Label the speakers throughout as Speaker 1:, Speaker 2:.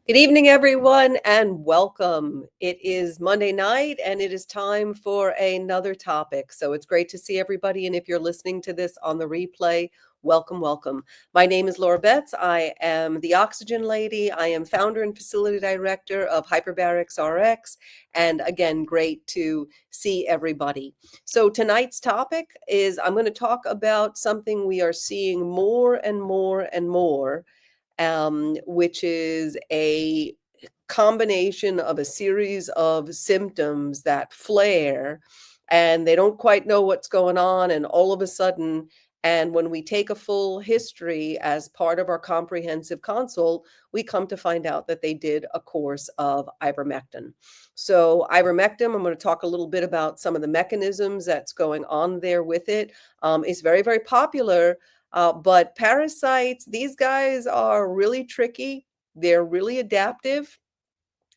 Speaker 1: Good evening, everyone, and welcome. It is Monday night, and it is time for another topic. So it's great to see everybody. And if you're listening to this on the replay, welcome, welcome. My name is Laura Betts. I am the Oxygen Lady. I am founder and facility director of Hyperbarics RX. And again, great to see everybody. So tonight's topic is I'm going to talk about something we are seeing more and more and more, which is a combination of a series of symptoms that flare and they don't quite know what's going on. And all of a sudden, and when we take a full history as part of our comprehensive consult, we come to find out that they did a course of ivermectin. So ivermectin, I'm going to talk a little bit about some of the mechanisms that's going on there with it. It's very, very popular, but parasites, these guys are really tricky. They're really adaptive.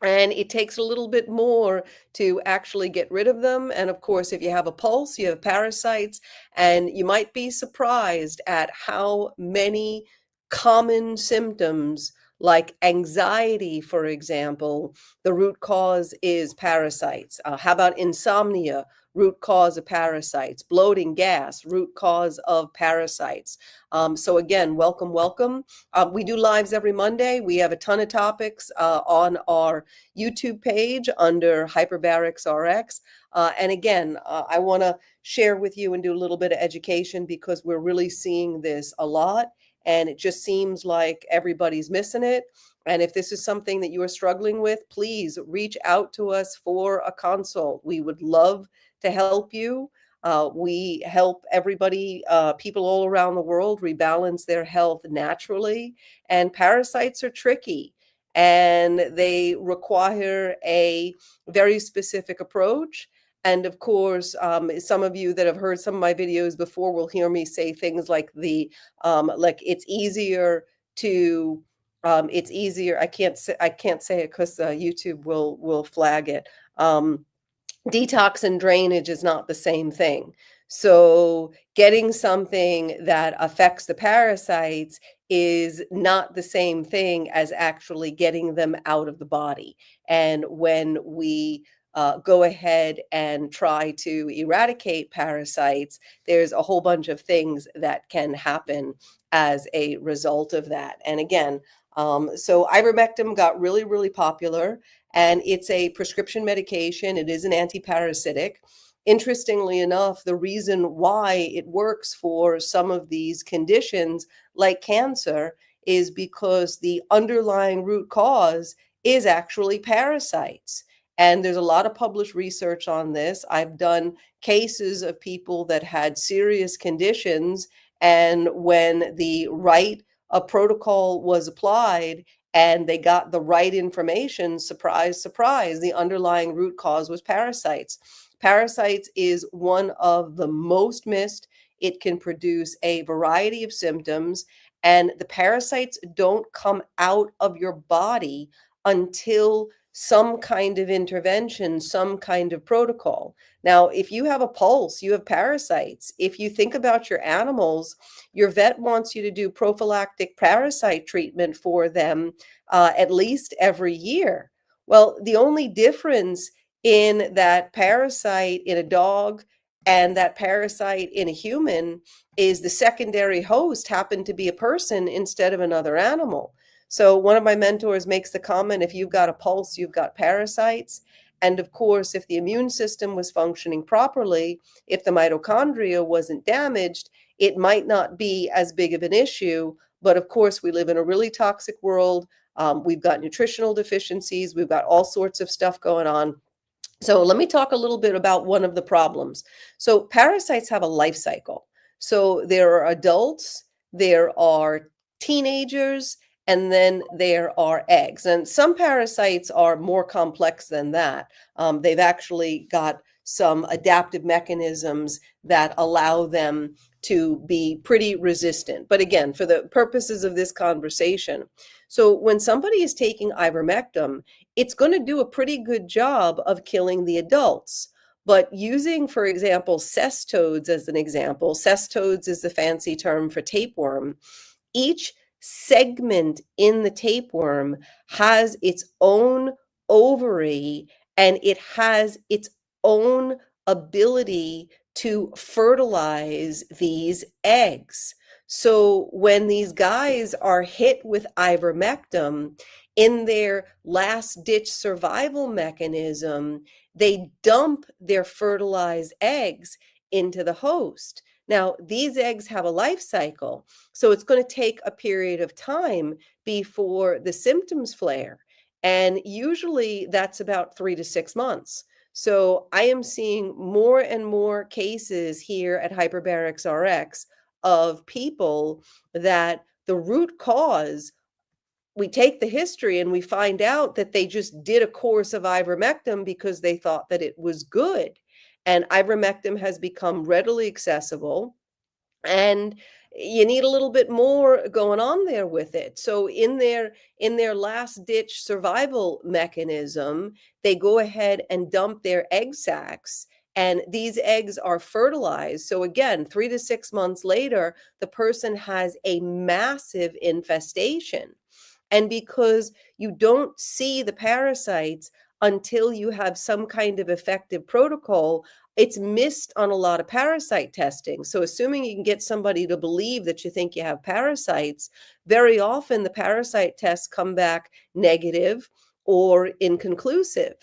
Speaker 1: And it takes a little bit more to actually get rid of them. And of course, if you have a pulse, you have parasites, and you might be surprised at how many common symptoms, like anxiety, for example, the root cause is parasites. How about insomnia? Root cause of parasites. Bloating, gas, root cause of parasites. So again, welcome, welcome. We do lives every Monday. We have a ton of topics on our YouTube page under Hyperbarics RX. And again, I want to share with you and do a little bit of education because we're really seeing this a lot. And it just seems like everybody's missing it. And if this is something that you are struggling with, please reach out to us for a consult. We would love to help you. We help everybody, people all around the world, rebalance their health naturally. And parasites are tricky and they require a very specific approach. And of course, some of you that have heard some of my videos before will hear me say things like like it's easier to, it's easier. I can't say it because YouTube will flag it. Detox and drainage is not the same thing. So getting something that affects the parasites is not the same thing as actually getting them out of the body. And when we go ahead and try to eradicate parasites, there's a whole bunch of things that can happen as a result of that. And again, so ivermectin got really, really popular, and it's a prescription medication. It is an antiparasitic. Interestingly enough, the reason why it works for some of these conditions like cancer is because the underlying root cause is actually parasites. And there's a lot of published research on this. I've done cases of people that had serious conditions, and when the right protocol was applied, and they got the right information, surprise, surprise, the underlying root cause was parasites. Parasites is one of the most missed. It can produce a variety of symptoms, and the parasites don't come out of your body until some kind of intervention, some kind of protocol. Now, if you have a pulse, you have parasites. If you think about your animals, your vet wants you to do prophylactic parasite treatment for them at least every year. Well, the only difference in that parasite in a dog and that parasite in a human is the secondary host happened to be a person instead of another animal. So one of my mentors makes the comment, if you've got a pulse, you've got parasites. And of course, if the immune system was functioning properly, if the mitochondria wasn't damaged, it might not be as big of an issue. But of course, we live in a really toxic world. We've got nutritional deficiencies. We've got all sorts of stuff going on. So let me talk a little bit about one of the problems. So parasites have a life cycle. So there are adults, there are teenagers, and then there are eggs. And some parasites are more complex than that. They've actually got some adaptive mechanisms that allow them to be pretty resistant. But again, for the purposes of this conversation, so when somebody is taking ivermectin, it's going to do a pretty good job of killing the adults. But using, for example, cestodes as an example, cestodes is the fancy term for tapeworm. Each segment in the tapeworm has its own ovary, and it has its own ability to fertilize these eggs. So when these guys are hit with ivermectin, in their last ditch survival mechanism, they dump their fertilized eggs into the host. Now, these eggs have a life cycle, so it's going to take a period of time before the symptoms flare. And usually that's about 3 to 6 months. So I am seeing more and more cases here at Hyperbarics RX of people that the root cause, we take the history and we find out that they just did a course of ivermectin because they thought that it was good. And ivermectin has become readily accessible, and you need a little bit more going on there with it. So in their last ditch survival mechanism, they go ahead and dump their egg sacs, and these eggs are fertilized. So again, 3 to 6 months later, the person has a massive infestation. And because you don't see the parasites until you have some kind of effective protocol, it's missed on a lot of parasite testing. So, assuming you can get somebody to believe that you think you have parasites, very often the parasite tests come back negative or inconclusive.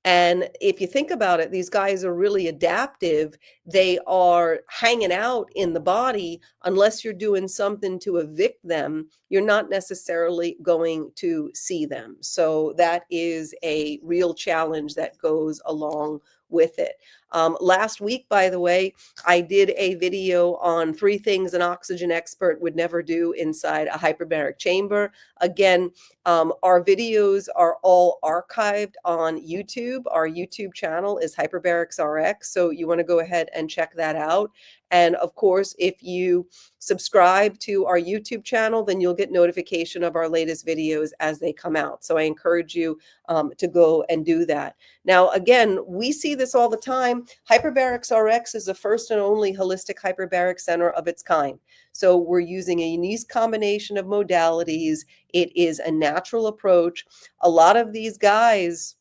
Speaker 1: And if you think about it, these guys are really adaptive. They are hanging out in the body. Unless you're doing something to evict them, you're not necessarily going to see them. So that is a real challenge that goes along with it. Last week, by the way, I did a video on 3 things an oxygen expert would never do inside a hyperbaric chamber. Again, our videos are all archived on YouTube. Our YouTube channel is Hyperbarics RX, so you want to go ahead and check that out. And of course, if you subscribe to our YouTube channel, then you'll get notification of our latest videos as they come out. So I encourage you to go and do that. Now, again, we see this all the time. Hyperbarics RX is the first and only holistic hyperbaric center of its kind. So we're using a unique combination of modalities. It is a natural approach. A lot of these guys,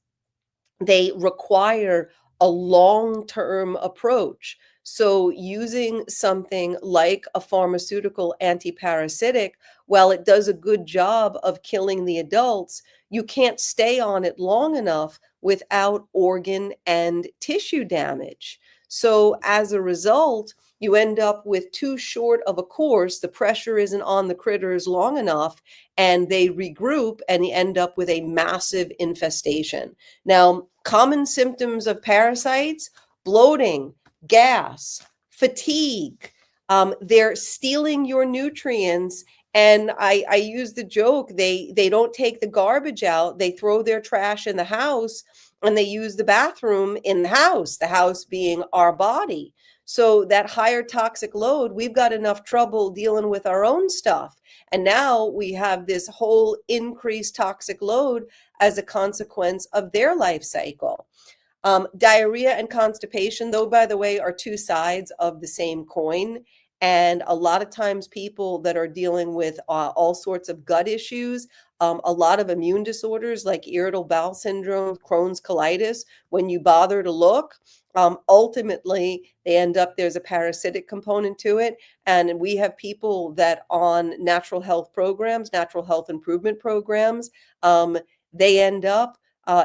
Speaker 1: they require a long-term approach. So using something like a pharmaceutical antiparasitic, while it does a good job of killing the adults, you can't stay on it long enough without organ and tissue damage. So as a result, you end up with too short of a course. The pressure isn't on the critters long enough, and they regroup, and you end up with a massive infestation. Now, common symptoms of parasites: bloating, gas, fatigue. They're stealing your nutrients. And I use the joke, they don't take the garbage out, they throw their trash in the house, and they use the bathroom in the house being our body. So that higher toxic load, we've got enough trouble dealing with our own stuff. And now we have this whole increased toxic load as a consequence of their life cycle. Diarrhea and constipation, though, by the way, are 2 sides of the same coin. And a lot of times people that are dealing with all sorts of gut issues, a lot of immune disorders like irritable bowel syndrome, Crohn's, colitis, when you bother to look, ultimately they end up, there's a parasitic component to it. And we have people that on natural health programs, natural health improvement programs, they end up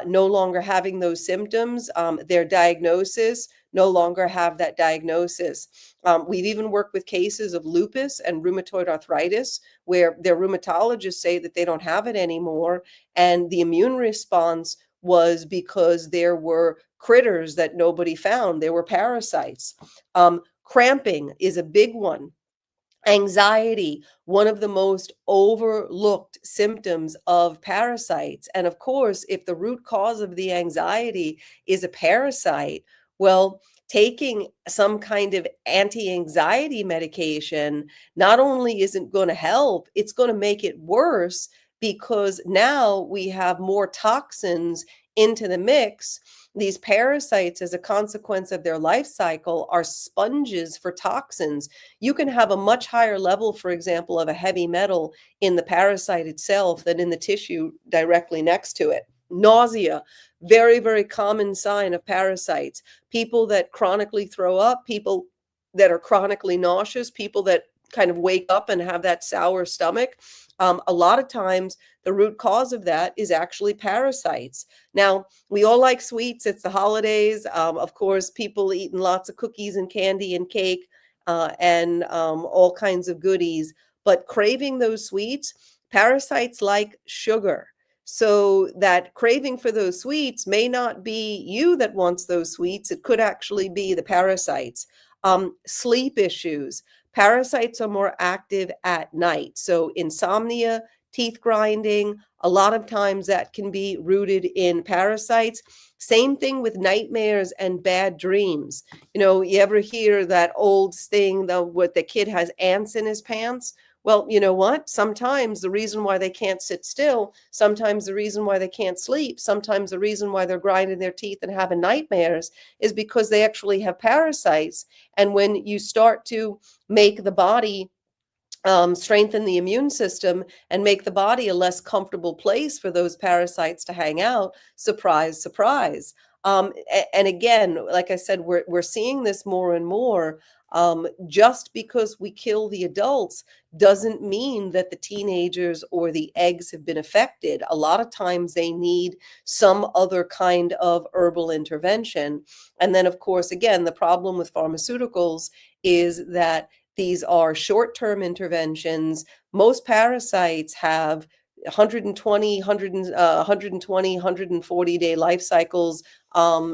Speaker 1: no longer having those symptoms. Their diagnosis no longer have that diagnosis. We've even worked with cases of lupus and rheumatoid arthritis where their rheumatologists say that they don't have it anymore. And the immune response was because there were critters that nobody found. There were parasites. Cramping is a big one. Anxiety, one of the most overlooked symptoms of parasites. And of course, if the root cause of the anxiety is a parasite, well, taking some kind of anti-anxiety medication not only isn't going to help, it's going to make it worse, because now we have more toxins into the mix, these parasites, as a consequence of their life cycle, are sponges for toxins. You can have a much higher level, for example, of a heavy metal in the parasite itself than in the tissue directly next to it. Nausea, very, very common sign of parasites. People that chronically throw up, people that are chronically nauseous, people that kind of wake up and have that sour stomach. A lot of times, the root cause of that is actually parasites. Now, we all like sweets. It's the holidays. Of course, people eating lots of cookies and candy and cake and all kinds of goodies. But craving those sweets, parasites like sugar. So that craving for those sweets may not be you that wants those sweets. It could actually be the parasites. Sleep issues. Parasites are more active at night. So insomnia, teeth grinding, a lot of times that can be rooted in parasites. Same thing with nightmares and bad dreams. You ever hear that old thing, what the kid has ants in his pants? Well, you know what? Sometimes the reason why they can't sit still, sometimes the reason why they can't sleep, sometimes the reason why they're grinding their teeth and having nightmares is because they actually have parasites. And when you start to make the body strengthen the immune system and make the body a less comfortable place for those parasites to hang out, surprise, surprise. And again, like I said, we're seeing this more and more. Just because we kill the adults doesn't mean that the teenagers or the eggs have been affected. A lot of times they need some other kind of herbal intervention. And then, of course, again, the problem with pharmaceuticals is that these are short-term interventions. Most parasites have 120, 140-day life cycles.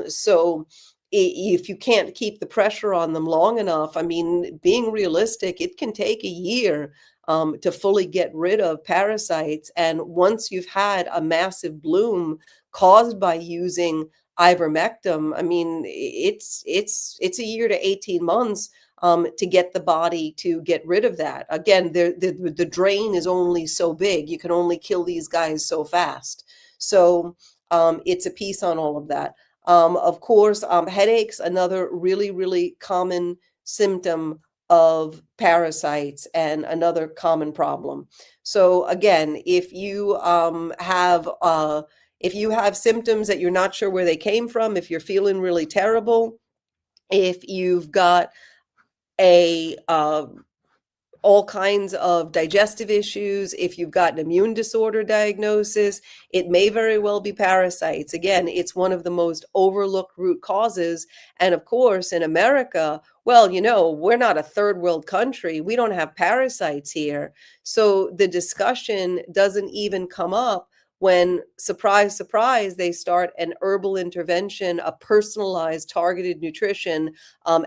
Speaker 1: So if you can't keep the pressure on them long enough, I mean, being realistic, it can take a year to fully get rid of parasites. And once you've had a massive bloom caused by using ivermectin, I mean, it's a year to 18 months to get the body to get rid of that. Again, the drain is only so big. You can only kill these guys so fast. So it's a piece on all of that. Of course, headaches, another really, really common symptom of parasites and another common problem. So again, if you have symptoms that you're not sure where they came from, if you're feeling really terrible, if you've got a all kinds of digestive issues, if you've got an immune disorder diagnosis, it may very well be parasites. Again, it's one of the most overlooked root causes. And of course, in America, well, we're not a third world country. We don't have parasites here. So the discussion doesn't even come up when, surprise, surprise, they start an herbal intervention, a personalized, targeted nutrition,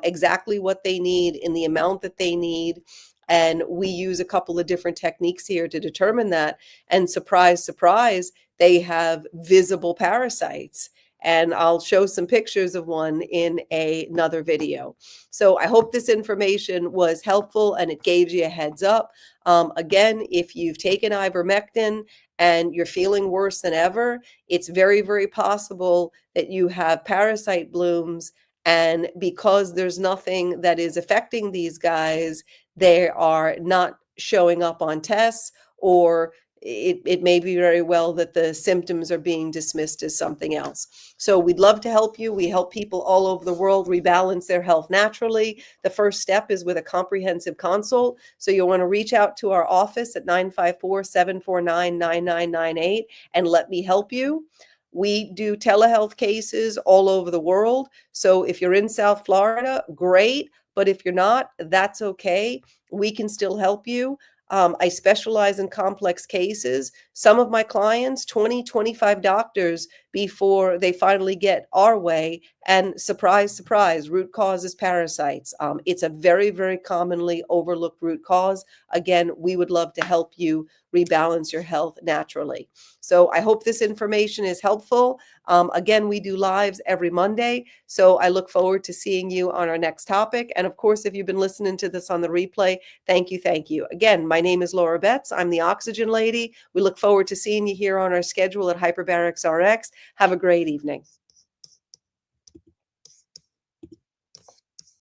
Speaker 1: exactly what they need in the amount that they need. And we use a couple of different techniques here to determine that. And surprise, surprise, they have visible parasites. And I'll show some pictures of one in another video. So I hope this information was helpful and it gave you a heads up. Again, if you've taken ivermectin and you're feeling worse than ever, it's very, very possible that you have parasite blooms. And because there's nothing that is affecting these guys, they are not showing up on tests, or it may be very well that the symptoms are being dismissed as something else. So we'd love to help you. We help people all over the world rebalance their health naturally. The first step is with a comprehensive consult. So you'll want to reach out to our office at 954-749-9998 and let me help you. We do telehealth cases all over the world. So if you're in South Florida, great. But if you're not, that's okay. We can still help you. I specialize in complex cases. Some of my clients, 20, 25 doctors before they finally get our way. And surprise, surprise, root cause is parasites. It's a very, very commonly overlooked root cause. Again, we would love to help you rebalance your health naturally. So I hope this information is helpful. Again, we do lives every Monday. So I look forward to seeing you on our next topic. And of course, if you've been listening to this on the replay, thank you. Thank you. Again, my name is Laura Betts. I'm the Oxygen Lady. We look forward to seeing you here on our schedule at Hyperbarics RX. Have a great evening.